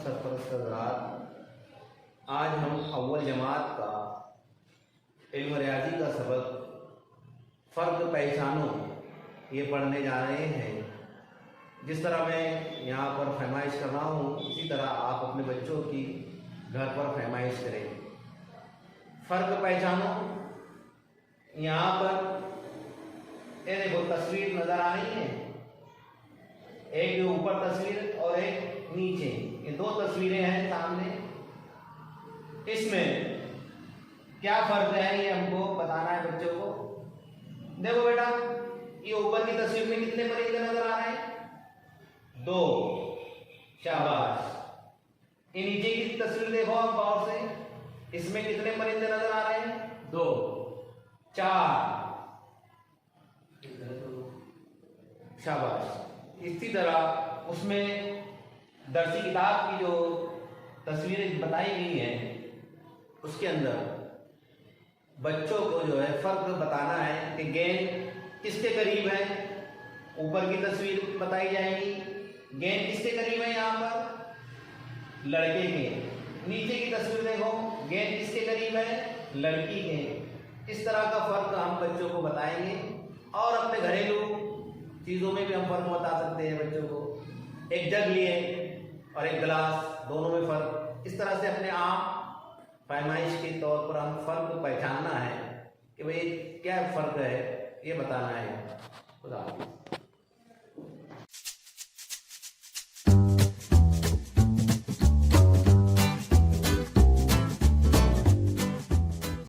सरपरस्त हज़रात, आज हम अव्वल जमात का इल्म रियाज़ी का सबक फ़र्क पहचानो ये पढ़ने जा रहे हैं। जिस तरह मैं यहाँ पर फरमाइश कर रहा हूँ, इसी तरह आप अपने बच्चों की घर पर फरमाइश करें। फ़र्क पहचानो। यहाँ पर ये देखो तस्वीर नज़र आ रही है, एक ऊपर तस्वीर और एक नीचे, ये दो तस्वीरें हैं सामने। इसमें क्या फर्क है ये हमको बताना है बच्चों को। देखो बेटा, ये ऊपर की तस्वीर में कितने परिंदे नजर आ रहे हैं? 2, शाबाश। ये नीचे की तस्वीर देखो आप गौर से, इसमें कितने परिंदे नजर आ रहे हैं? 2, 4, शाबाश। इसी तरह उसमें दरसी किताब की जो तस्वीरें बताई गई हैं उसके अंदर बच्चों को जो है फर्क बताना है कि गेंद किसके करीब है। ऊपर की तस्वीर बताई जाएगी, गेंद किसके करीब है, यहाँ पर लड़के के। नीचे की तस्वीर देखो, गेंद किसके करीब है, लड़की के। इस तरह का फर्क हम बच्चों को बताएंगे और अपने घरेलू चीज़ों में भी हम फर्क बता सकते हैं बच्चों को। एक जग लिए और एक गिलास, दोनों में फर्क। इस तरह से अपने आप फरमाइश के तौर पर हम फर्क पहचानना है कि भाई क्या फ़र्क है, ये बताना है। खुदा हाफिज़।